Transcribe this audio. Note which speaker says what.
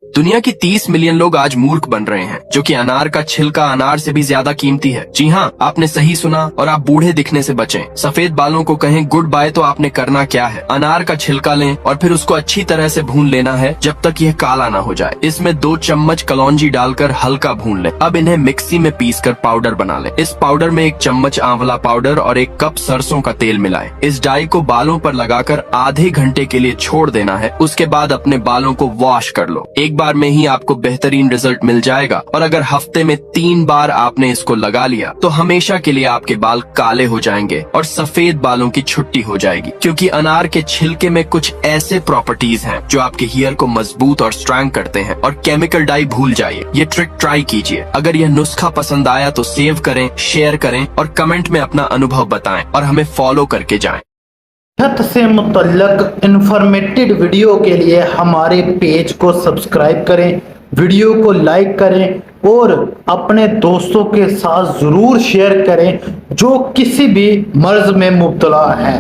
Speaker 1: दुनिया की 30 मिलियन लोग आज मूर्ख बन रहे हैं, जो कि अनार का छिलका अनार से भी ज्यादा कीमती है। जी हाँ, आपने सही सुना और आप बूढ़े दिखने से बचें। सफेद बालों को कहें गुड बाय तो आपने करना क्या है, अनार का छिलका लें और फिर उसको अच्छी तरह से भून लेना है जब तक यह काला ना हो जाए। इसमें 2 चम्मच कलौंजी डालकर हल्का भून लें। अब इन्हें मिक्सी में पीसकर पाउडर बना लें। इस पाउडर में 1 चम्मच आंवला पाउडर और 1 कप सरसों का तेल मिलाएं। इस डाई को बालों पर लगाकर आधे घंटे के लिए छोड़ देना है। उसके बाद अपने बालों को वॉश कर लो। एक बार में ही आपको बेहतरीन रिजल्ट मिल जाएगा। और अगर हफ्ते में 3 बार आपने इसको लगा लिया तो हमेशा के लिए आपके बाल काले हो जाएंगे और सफेद बालों की छुट्टी हो जाएगी, क्योंकि अनार के छिलके में कुछ ऐसे प्रॉपर्टीज हैं जो आपके हेयर को मजबूत और स्ट्रॉन्ग करते हैं। और केमिकल डाई भूल जाइए, ये ट्रिक ट्राई कीजिए। अगर यह नुस्खा पसंद आया तो सेव करें, शेयर करें और कमेंट में अपना अनुभव बताएं और हमें फॉलो करके जाएं।
Speaker 2: सेहत से मुतल्लक इंफॉर्मेटिव वीडियो के लिए हमारे पेज को सब्सक्राइब करें, वीडियो को लाइक करें और अपने दोस्तों के साथ जरूर शेयर करें जो किसी भी मर्ज में मुब्तला हैं।